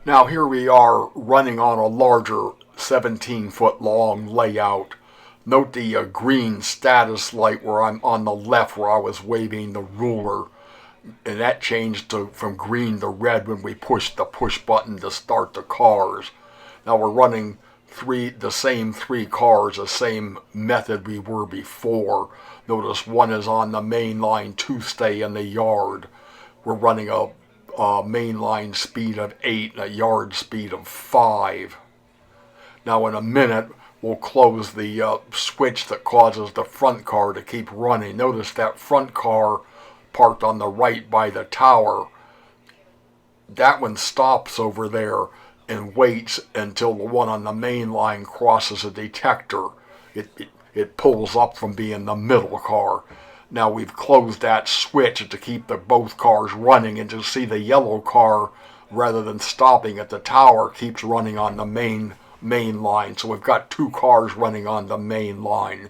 Now here we are running on a larger 17-foot long layout. Note the green status light where I'm on the left where I was waving the ruler, and that changed from green to red when we pushed the push button to start the cars. Now we're running the same three cars, the same method we were before. Notice one is on the main line to stay in the yard. We're running a mainline speed of 8 and a yard speed of 5. Now in a minute we'll close the switch that causes the front car to keep running. Notice that front car parked on the right by the tower, that one stops over there and waits until the one on the main line crosses a detector. It pulls up from being the middle car. Now we've closed that switch to keep both cars running, and to see the yellow car, rather than stopping at the tower, keeps running on the main line. So we've got two cars running on the main line.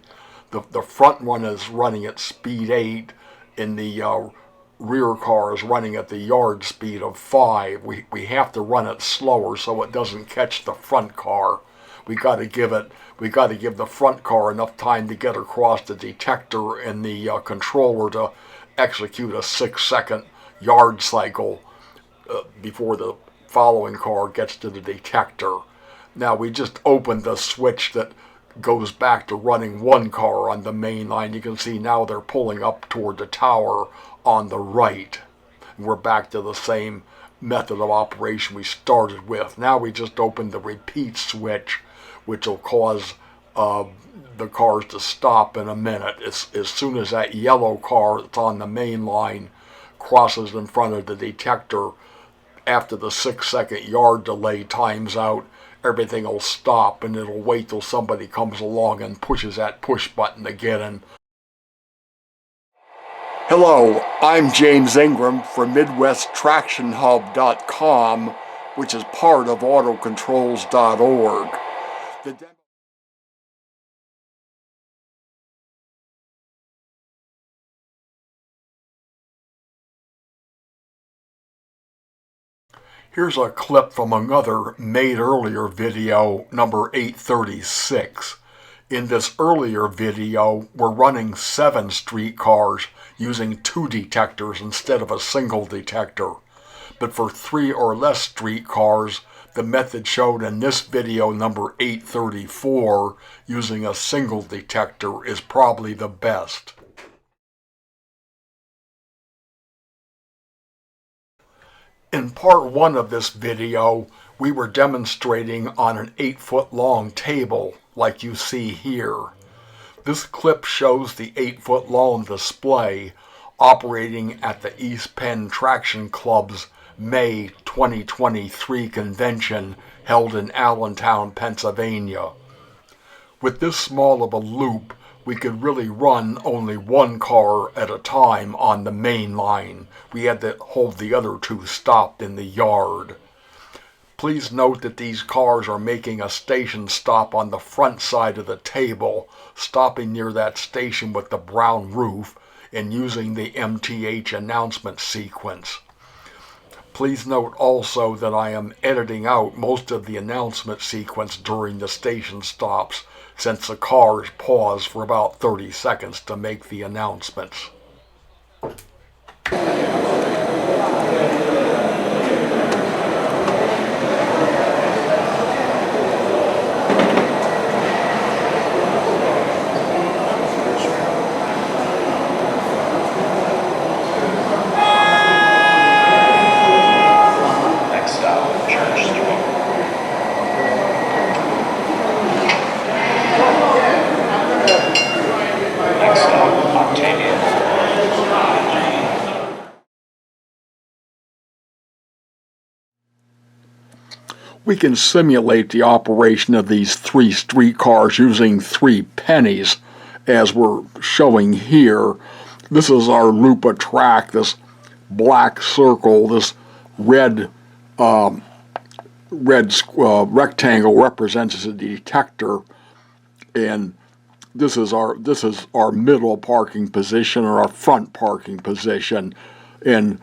The front one is running at speed 8, and the rear car is running at the yard speed of 5. We have to run it slower so it doesn't catch the front car. We got to give the front car enough time to get across the detector and the controller to execute a 6-second yard cycle before the following car gets to the detector. Now we just opened the switch that goes back to running one car on the main line. You can see now they're pulling up toward the tower on the right. We're back to the same method of operation we started with. Now we just opened the repeat switch, which will cause the cars to stop in a minute. As soon as that yellow car that's on the main line crosses in front of the detector, after the 6-second yard delay times out, everything will stop, and it'll wait till somebody comes along and pushes that push button to get in. Hello, I'm James Ingram from MidwestTractionHub.com, which is part of AutoControls-dot-org. Here's a clip from another made earlier video, number 836. In this earlier video, we're running 7 streetcars using 2 detectors instead of a single detector. But for 3 or less streetcars, the method shown in this video, number 834, using a single detector is probably the best. In part 1 of this video, we were demonstrating on an 8-foot long table, like you see here. This clip shows the 8-foot long display operating at the East Penn Traction Club's May 2023 convention held in Allentown, Pennsylvania. With this small of a loop, we could really run only one car at a time on the main line. We had to hold the other 2 stopped in the yard. Please note that these cars are making a station stop on the front side of the table, stopping near that station with the brown roof and using the MTH announcement sequence. Please note also that I am editing out most of the announcement sequence during the station stops, since the cars pause for about 30 seconds to make the announcements. We can simulate the operation of these 3 streetcars using 3 pennies, as we're showing here. This is our loop of track, this black circle, this red rectangle represents a detector, and this is our middle parking position or our front parking position, and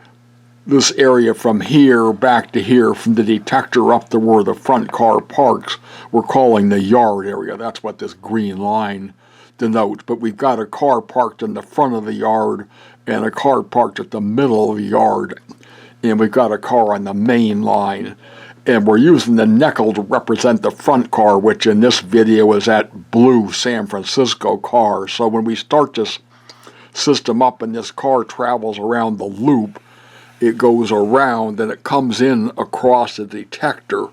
this area from here back to here, from the detector up to where the front car parks, we're calling the yard area. That's what this green line denotes. But we've got a car parked in the front of the yard and a car parked at the middle of the yard, and we've got a car on the main line. And we're using the nickel to represent the front car, which in this video is that blue San Francisco car. So when we start this system up and this car travels around the loop, it goes around and it comes in across the detector.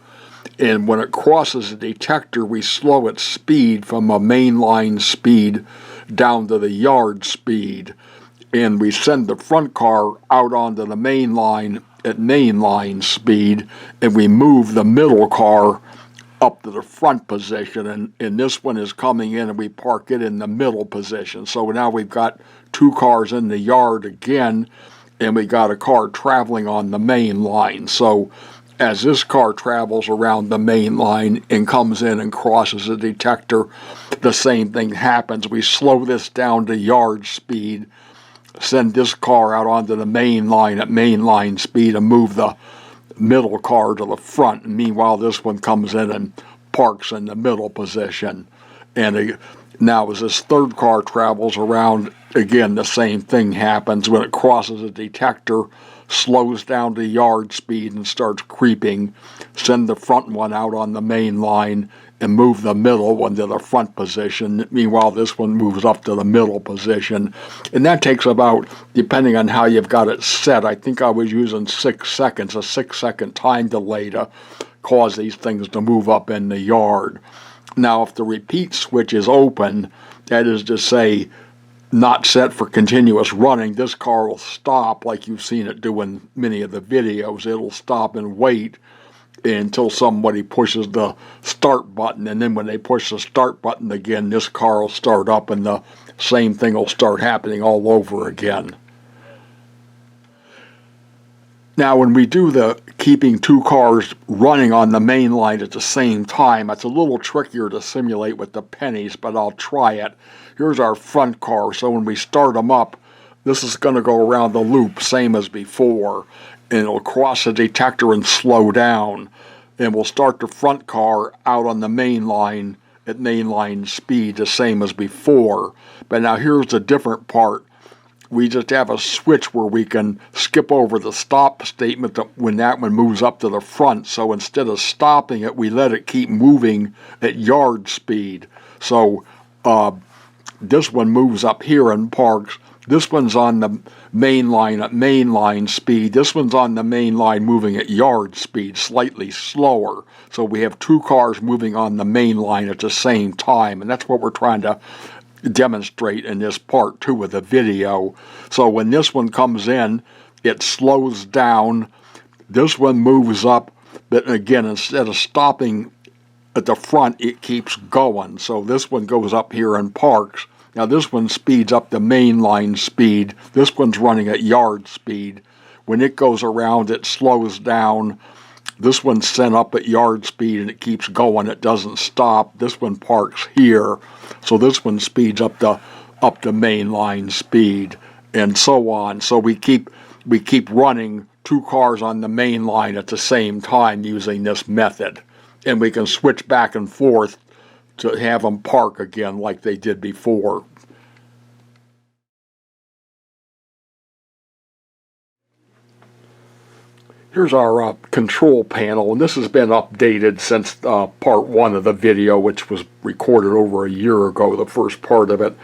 And when it crosses the detector, we slow its speed from a mainline speed down to the yard speed. And we send the front car out onto the main line at mainline speed, and we move the middle car up to the front position. And this one is coming in and we park it in the middle position. So now we've got two cars in the yard again, and we got a car traveling on the main line. So as this car travels around the main line and comes in and crosses the detector, the same thing happens. We slow this down to yard speed, send this car out onto the main line at mainline speed, and move the middle car to the front. And meanwhile, this one comes in and parks in the middle position. And now as this third car travels around, again, the same thing happens. When it crosses a detector, slows down to yard speed and starts creeping, send the front one out on the main line and move the middle one to the front position. Meanwhile, this one moves up to the middle position. And that takes about, depending on how you've got it set, I think I was using 6 seconds, a 6-second time delay to cause these things to move up in the yard. Now, if the repeat switch is open, that is to say, not set for continuous running, this car will stop like you've seen it do in many of the videos. It'll stop and wait until somebody pushes the start button, and then when they push the start button again, this car will start up and the same thing will start happening all over again. Now, when we do the keeping two cars running on the main line at the same time, it's a little trickier to simulate with the Pennies, but I'll try it. Here's our front car, so when we start them up, this is going to go around the loop, same as before, and it'll cross the detector and slow down, and we'll start the front car out on the main line at mainline speed, the same as before. But now here's the different part. We just have a switch where we can skip over the stop statement when that one moves up to the front. So instead of stopping it, we let it keep moving at yard speed. So this one moves up here and parks. This one's on the main line at mainline speed. This one's on the main line moving at yard speed, slightly slower. So we have two cars moving on the main line at the same time, and that's what we're trying to demonstrate in this part 2 of the video. So when this one comes in, it slows down. This one moves up, but again, instead of stopping at the front, it keeps going. So this one goes up here and parks. Now this one speeds up the mainline speed. This one's running at yard speed. When it goes around, it slows down. This one's sent up at yard speed and it keeps going. It doesn't stop. This one parks here. So this one speeds up the mainline speed, and so on. So we keep running two cars on the main line at the same time using this method. And we can switch back and forth to have them park again like they did before. Here's our control panel, and this has been updated since part 1 of the video, which was recorded over a year ago, the first part of it.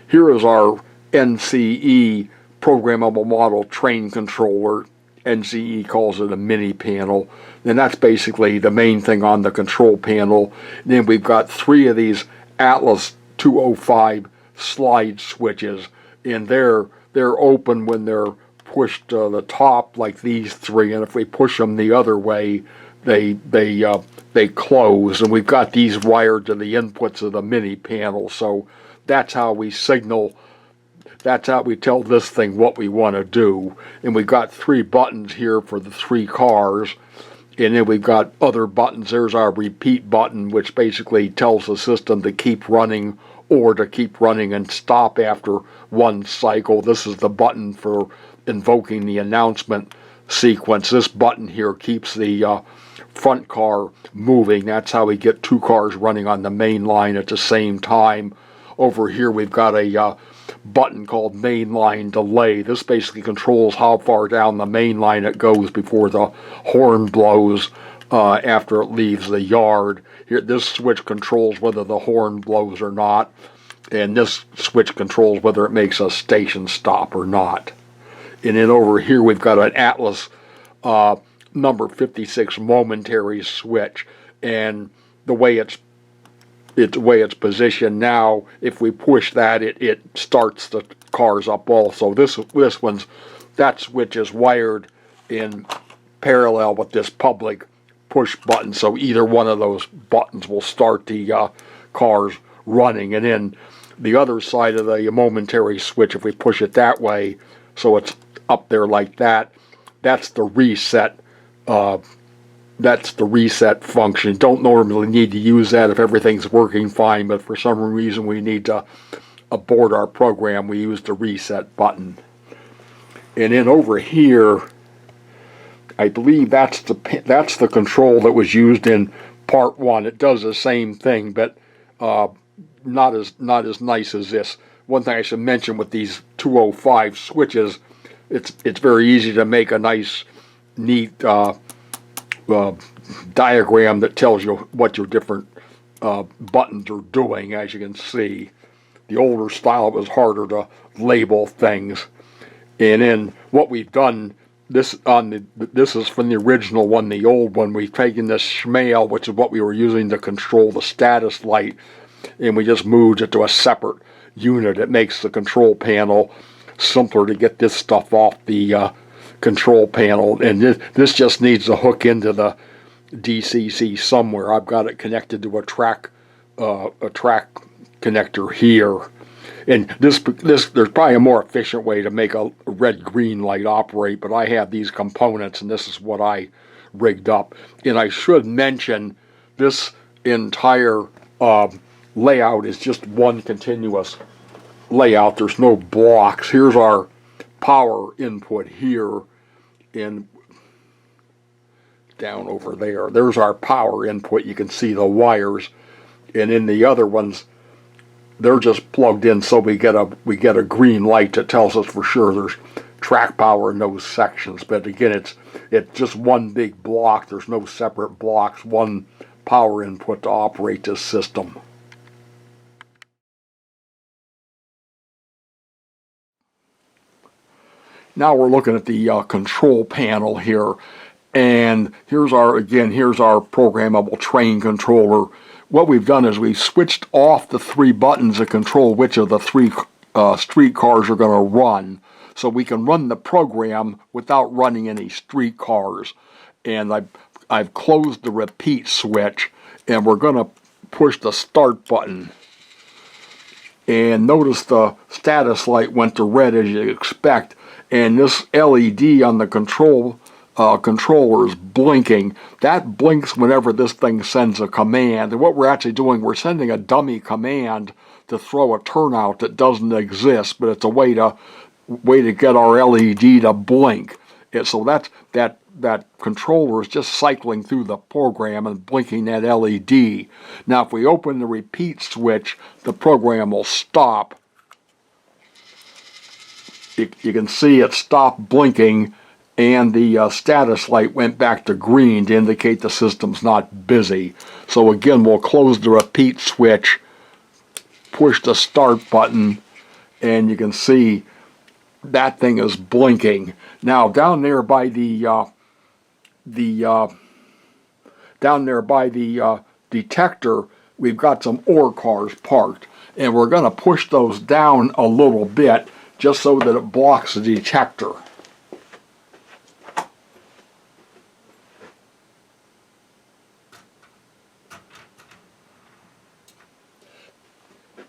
Here is our NCE Programmable Model Train Controller. NCE calls it a Mini-Panel, and that's basically the main thing on the control panel. And then we've got 3 of these Atlas 205 slide switches, and they're open when they're pushed to the top, like these 3, and if we push them the other way, they close. And we've got these wired to the inputs of the Mini-Panel, so that's how we signal. That's how we tell this thing what we want to do. And we've got 3 buttons here for the 3 cars. And then we've got other buttons. There's our repeat button, which basically tells the system to keep running or to keep running and stop after one cycle. This is the button for invoking the announcement sequence. This button here keeps the front car moving. That's how we get two cars running on the main line at the same time. Over here we've got a button called Mainline Delay. This basically controls how far down the main line it goes before the horn blows after it leaves the yard. Here, this switch controls whether the horn blows or not, and this switch controls whether it makes a station stop or not. And then over here we've got an Atlas number 56 momentary switch, and the way it's positioned now, if we push that, it starts the cars up also. That switch is wired in parallel with this public push button, so either one of those buttons will start the cars running. And then the other side of the momentary switch, if we push it that way, so it's up there like that, that's the reset. That's the reset function. Don't normally need to use that if everything's working fine, but for some reason we need to abort our program, we use the reset button. And then over here, I believe that's the control that was used in part 1. It does the same thing, but not as nice as this. One thing I should mention with these 205 switches, it's very easy to make a nice, neat diagram that tells you what your different buttons are doing. As you can see, the older style, it was harder to label things. And then what we've done, this is from the original one, the old one. We've taken this schmail, which is what we were using to control the status light, and we just moved it to a separate unit. It makes the control panel simpler to get this stuff off the control panel, and this just needs to hook into the DCC somewhere. I've got it connected to a track connector here, and there's probably a more efficient way to make a red-green light operate, but I have these components, and this is what I rigged up. And I should mention this entire layout is just one continuous layout. There's no blocks. Here's our power input here, and down over there, there's our power input. You can see the wires, and in the other ones, they're just plugged in, so we get a green light that tells us for sure there's track power in those sections. But again, it's just one big block. There's no separate blocks. One power input to operate this system. Now we're looking at the control panel here, and here's our programmable train controller. What we've done is we've switched off the 3 buttons that control which of the 3 streetcars are going to run, so we can run the program without running any streetcars. And I've closed the repeat switch, and we're going to push the start button. And notice the status light went to red, as you expect. And this LED on the controller is blinking. That blinks whenever this thing sends a command. And what we're actually doing, we're sending a dummy command to throw a turnout that doesn't exist, but it's a way to get our LED to blink. And so that controller is just cycling through the program and blinking that LED. Now, if we open the repeat switch, the program will stop. You can see it stopped blinking, and the status light went back to green to indicate the system's not busy. So again, we'll close the repeat switch, push the start button, and you can see that thing is blinking. Now down there by the detector, we've got some ore cars parked, and we're going to push those down a little bit just so that it blocks the detector.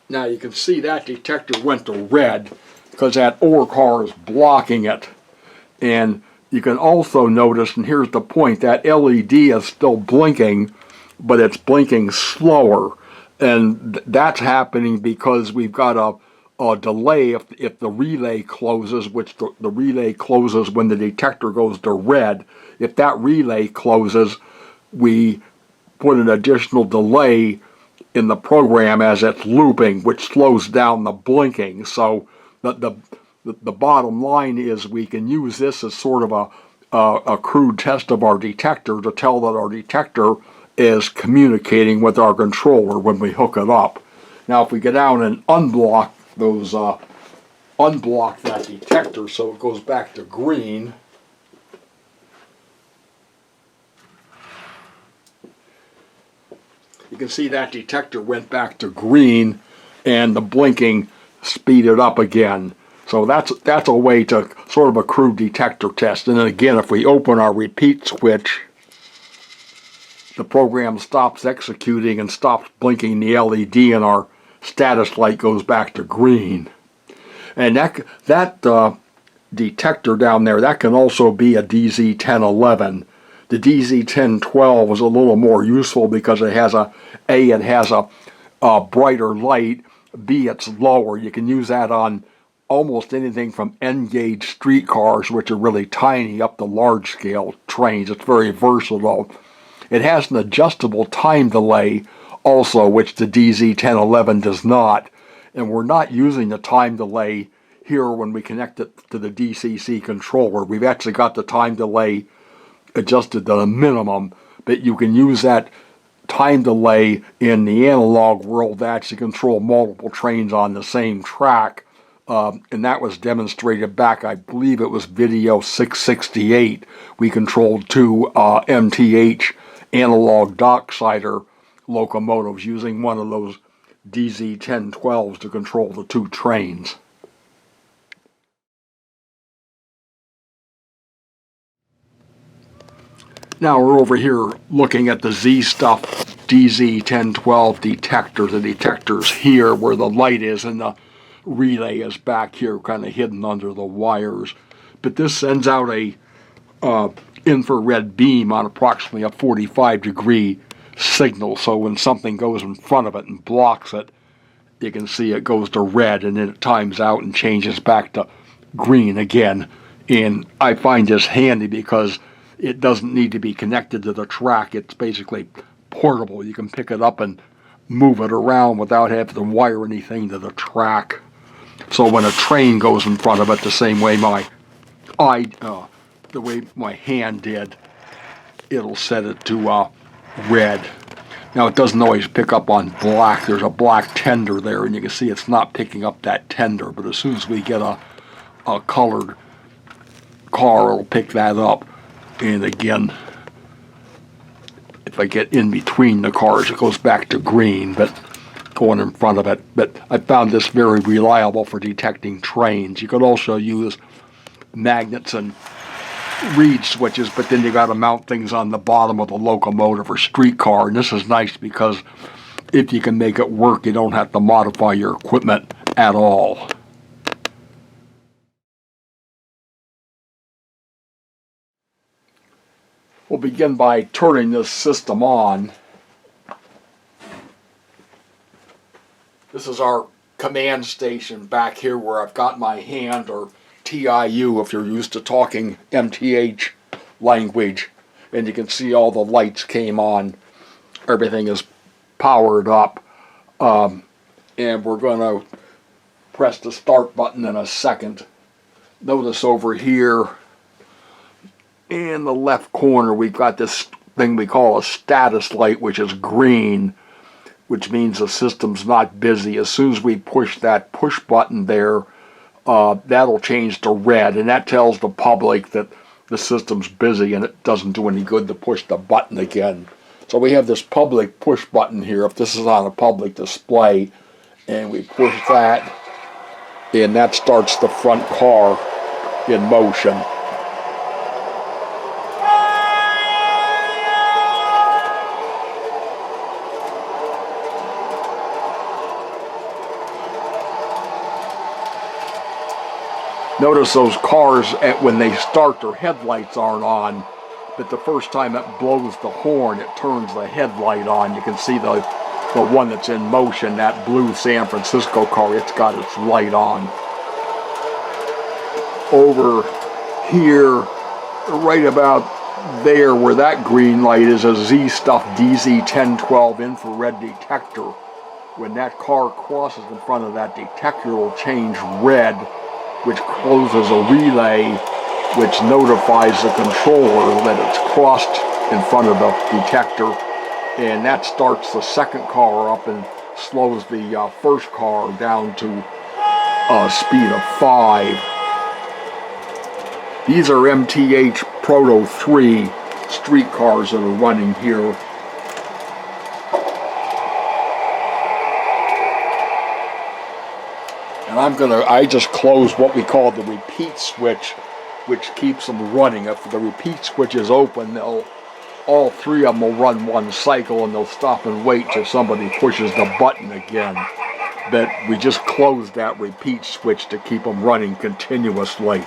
Now you can see that detector went to red because that ore car is blocking it. And you can also notice, and here's the point, that LED is still blinking, but it's blinking slower. And that's happening because we've got delay if the relay closes, which the relay closes when the detector goes to red. If that relay closes, we put an additional delay in the program as it's looping, which slows down the blinking. So the bottom line is we can use this as sort of a crude test of our detector to tell that our detector is communicating with our controller when we hook it up. Now if we go down and unblock that detector so it goes back to green, you can see that detector went back to green and the blinking speeded up again. So that's a way to sort of a crude detector test. And then again, if we open our repeat switch, the program stops executing and stops blinking the LED and our status light goes back to green. And that detector down there, that can also be a DZ1011. The DZ1012 is a little more useful because it has a brighter light, B, it's lower. You can use that on almost anything from N-gauge streetcars, which are really tiny, up to large-scale trains. It's very versatile. It has an adjustable time delay also, which the DZ1011 does not. And we're not using the time delay here when we connect it to the DCC controller. We've actually got the time delay adjusted to the minimum, but you can use that time delay in the analog world to actually control multiple trains on the same track. And that was demonstrated back, I believe it was video 668. We controlled two MTH analog Docksider locomotives using one of those DZ1012s to control the two trains. Now we're over here looking at the Z-Stuff DZ1012 detector. The detector's here where the light is and the relay is back here kind of hidden under the wires. But this sends out a infrared beam on approximately a 45-degree signal. So when something goes in front of it and blocks it, you can see it goes to red and then it times out and changes back to green again. And I find this handy because it doesn't need to be connected to the track. It's basically portable. You can pick it up and move it around without having to wire anything to the track. So when a train goes in front of it, the same way the way my hand did, it'll set it to red. Now it doesn't always pick up on black. There's a black tender there, and you can see it's not picking up that tender. But as soon as we get a colored car, it'll pick that up. And again, if I get in between the cars, it goes back to green, but going in front of it. But I found this very reliable for detecting trains. You could also use magnets and reed switches, but then you got to mount things on the bottom of the locomotive or streetcar. And this is nice because if you can make it work, you don't have to modify your equipment at all. We'll begin by turning this system on. This is our command station back here where I've got my hand, or TIU if you're used to talking MTH language. And you can see all the lights came on. Everything is powered up. And we're going to press the start button in a second. Notice over here in the left corner we've got this thing we call a status light, which is green, which means the system's not busy. As soon as we push that push button there, that'll change to red, and that tells the public that the system's busy and it doesn't do any good to push the button again. So we have this public push button here, if this is on a public display, and we push that, and that starts the front car in motion. Notice those cars, when they start, their headlights aren't on, but the first time it blows the horn, it turns the headlight on. You can see the the one that's in motion, that blue San Francisco car, it's got its light on. Over here, right about there where that green light is, a Z-Stuff DZ1012 infrared detector. When that car crosses in front of that detector, it will change red, which closes a relay, which notifies the controller that it's crossed in front of the detector, and that starts the second car up and slows the first car down to a speed of 5. These are MTH Proto-3 streetcars that are running here. And I just closed what we call the repeat switch, which keeps them running. If the repeat switch is open, all 3 of them will run one cycle, and they'll stop and wait till somebody pushes the button again. But we just closed that repeat switch to keep them running continuously.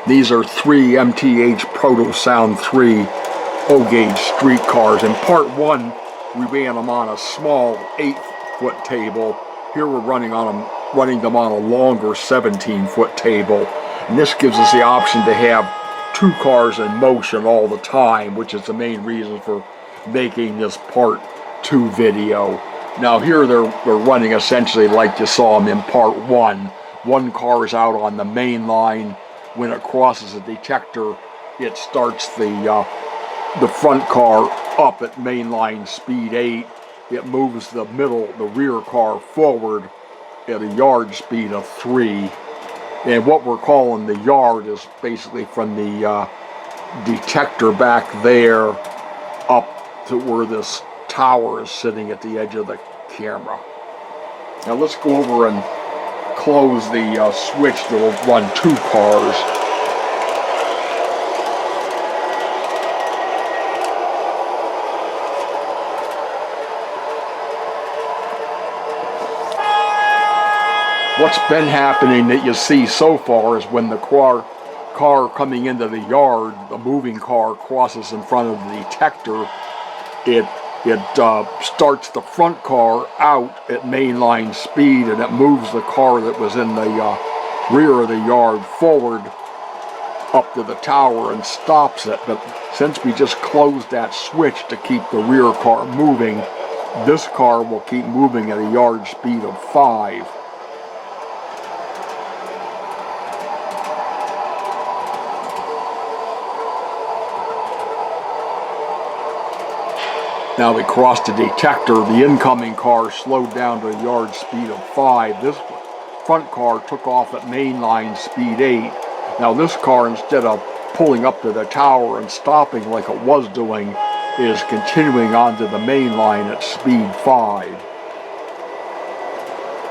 These are 3 MTH Protosound-3 O-Ga streetcars. In part 1, we ran them on a small 8-foot table. Here we're running them on a longer 17-foot table. And this gives us the option to have 2 cars in motion all the time, which is the main reason for making this part 2 video. Now here they're running essentially like you saw them in part 1. One car is out on the main line. When it crosses a detector, it starts the front car up at mainline speed 8. It moves the rear car forward at a yard speed of 3. And what we're calling the yard is basically from the detector back there up to where this tower is sitting at the edge of the camera. Now let's go over and close the switch that will run 2 cars. What's been happening that you see so far is when the car coming into the yard, the moving car crosses in front of the detector, it starts the front car out at mainline speed, and it moves the car that was in the rear of the yard forward up to the tower and stops it. But since we just closed that switch to keep the rear car moving, this car will keep moving at a yard speed of 5. Now we crossed the detector, the incoming car slowed down to a yard speed of 5. This front car took off at mainline speed 8. Now this car, instead of pulling up to the tower and stopping like it was doing, is continuing onto the main line at speed 5.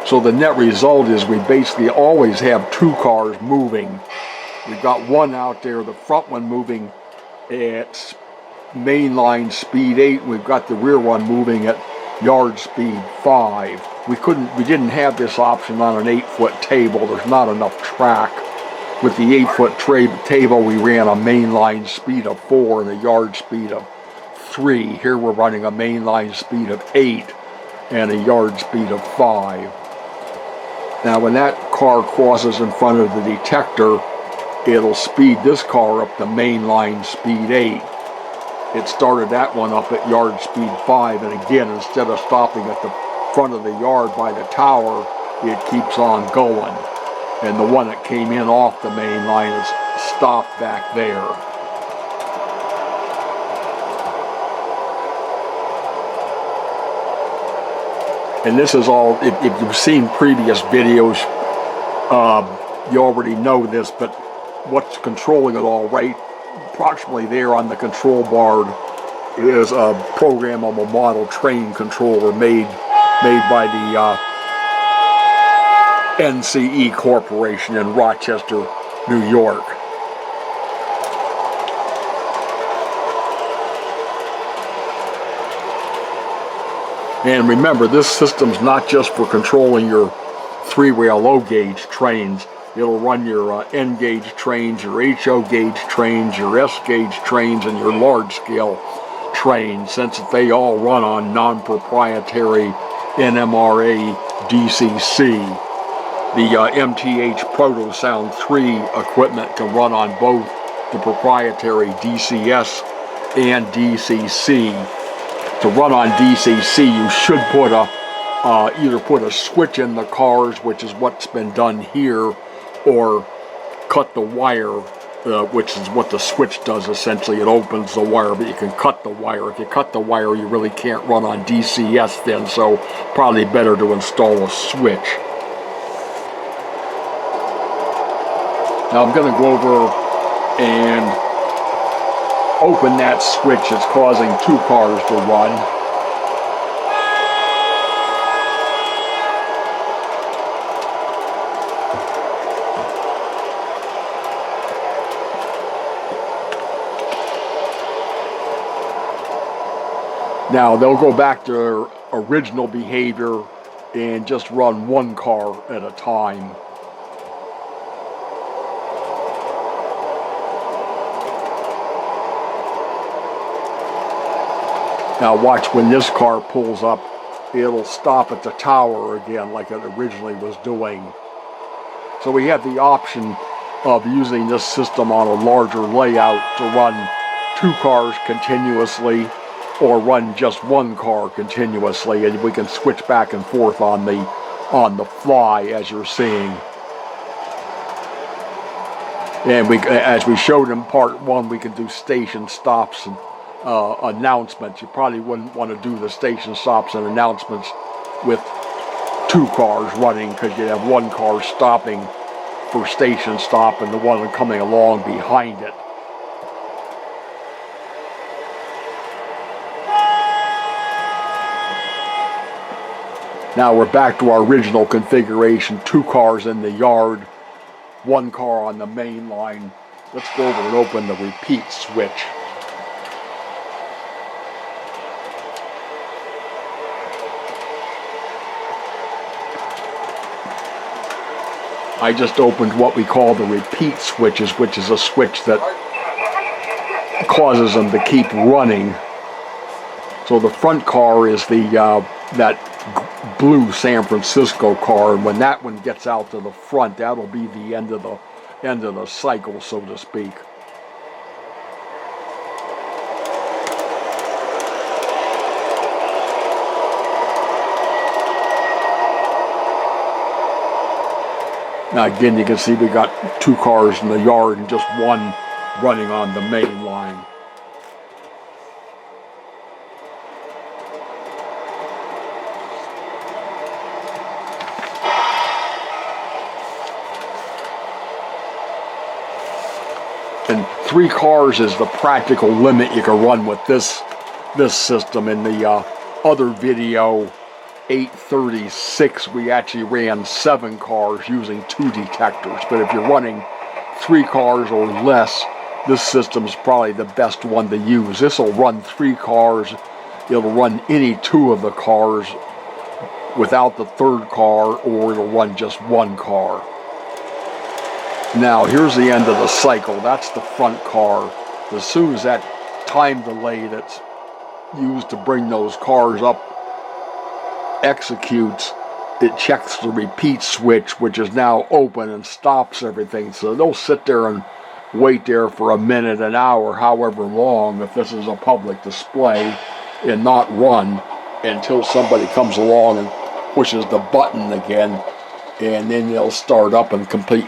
So the net result is we basically always have 2 cars moving. We've got one out there, the front one moving at mainline speed 8. We've got the rear one moving at yard speed 5. We didn't have this option on an 8-foot table. There's not enough track. With the 8-foot table, we ran a mainline speed of 4 and a yard speed of 3. Here we're running a mainline speed of 8 and a yard speed of 5. Now when that car crosses in front of the detector, it'll speed this car up to mainline speed 8. It started that one up at yard speed 5, and again, instead of stopping at the front of the yard by the tower, it keeps on going. And the one that came in off the main line is stopped back there. And this is all, if you've seen previous videos, you already know this, but what's controlling it all right approximately there on the control board is a programmable model train controller made by the NCE Corporation in Rochester, New York. And remember, this system's not just for controlling your 3-rail low-gauge trains. It'll run your N gauge trains, your HO gauge trains, your S gauge trains, and your large scale trains, since they all run on non-proprietary NMRA DCC. The MTH Protosound-3 equipment can run on both the proprietary DCS and DCC. To run on DCC, you should put either put a switch in the cars, which is what's been done here, or cut the wire, which is what the switch does essentially. It opens the wire, but you can cut the wire. If you cut the wire, you really can't run on DCS then, so probably better to install a switch. Now I'm going to go over and open that switch that's causing two cars to run. Now they'll go back to their original behavior and just run one car at a time. Now watch, when this car pulls up, it'll stop at the tower again like it originally was doing. So we have the option of using this system on a larger layout to run two cars continuously, or run just one car continuously, and we can switch back and forth on the fly, as you're seeing. And as we showed in part one, we can do station stops and announcements. You probably wouldn't want to do the station stops and announcements with two cars running, because you'd have one car stopping for station stop and the one coming along behind it. Now we're back to our original configuration, two cars in the yard, one car on the main line. Let's go over and open the repeat switch. I just opened what we call the repeat switches, which is a switch that causes them to keep running. So the front car is that blue San Francisco car, and when that one gets out to the front, that'll be the end of the cycle, so to speak. Now again, you can see we got two cars in the yard and just one running on the main line. And 3 cars is the practical limit you can run with this system. In the other video, 836, we actually ran 7 cars using 2 detectors. But if you're running 3 cars or less, this system's probably the best one to use. This will run 3 cars. It'll run any 2 of the cars without the 3rd car, or it'll run just 1 car. Now here's the end of the cycle. That's the front car. As soon as that time delay that's used to bring those cars up executes, it checks the repeat switch, which is now open, and stops everything. So they'll sit there and wait there for a minute, an hour, however long, if this is a public display, and not run until somebody comes along and pushes the button again, and then they'll start up and continue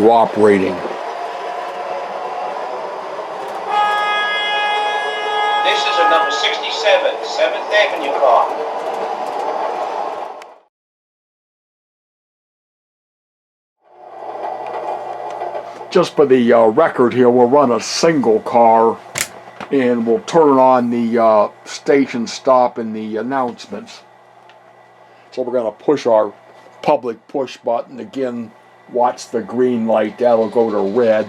operating. This is a number 67, 7th Avenue car. Just for the record here, we'll run a single car, and we'll turn on the station stop and the announcements. So we're going to push our public push button. Again, watch the green light, that'll go to red.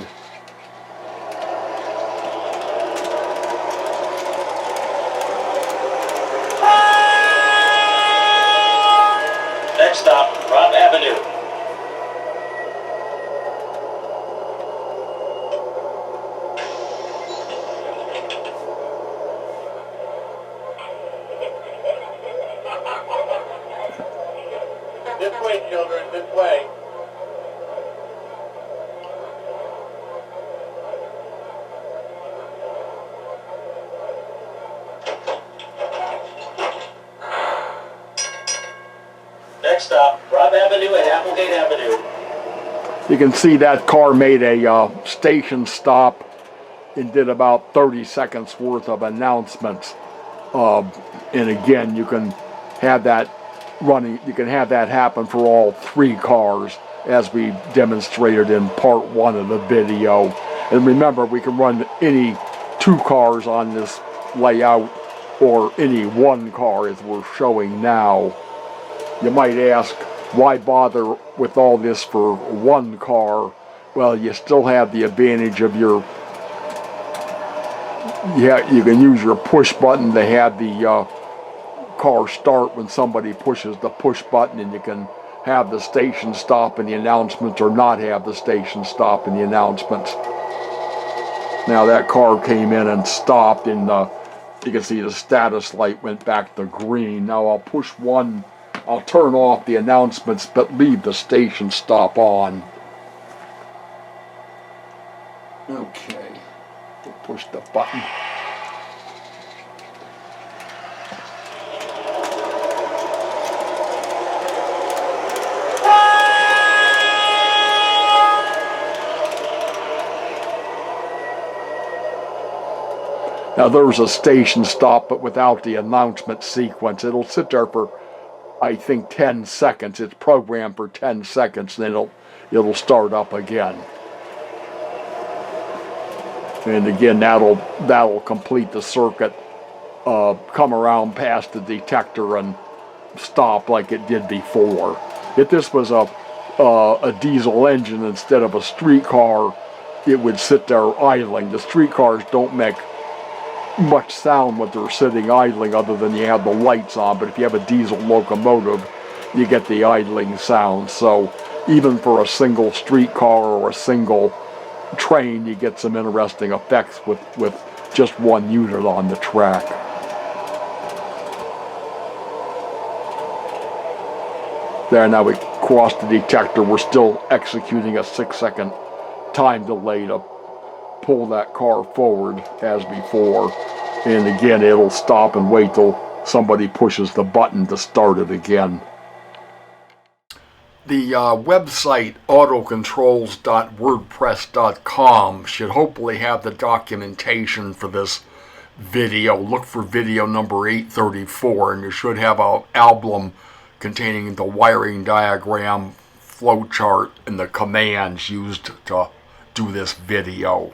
Next stop, Rob Avenue. Avenue at Applegate Avenue. You can see that car made a station stop and did about 30 seconds worth of announcements. And again, you can have that running. You can have that happen for all 3 cars, as we demonstrated in part 1 of the video. And remember, we can run any 2 cars on this layout, or any 1 car as we're showing now. You might ask, why bother with all this for 1 car? Well, you still have the advantage of your, you can use your push button to have the car start when somebody pushes the push button, and you can have the station stop in the announcements, or not have the station stop in the announcements. Now that car came in and stopped, and you can see the status light went back to green. Now I'll push 1, I'll turn off the announcements but leave the station stop on. Okay, we'll push the button. Now there's a station stop, but without the announcement sequence. It'll sit there for, I think, 10 seconds. It's programmed for 10 seconds, and then it'll start up again. And again, that'll complete the circuit, come around past the detector and stop like it did before. If this was a diesel engine instead of a streetcar, it would sit there idling. The streetcars don't make much sound when they're sitting idling, other than you have the lights on. But if you have a diesel locomotive, you get the idling sound. So even for a single streetcar or a single train, you get some interesting effects with just 1 unit on the track. There, now we crossed the detector. We're still executing a 6-second time delay to pull that car forward as before. And again, it'll stop and wait till somebody pushes the button to start it again. The website AutoControls-dot-wordpress.com should hopefully have the documentation for this video. Look for video number 834, and you should have an album containing the wiring diagram, flowchart, and the commands used to do this video.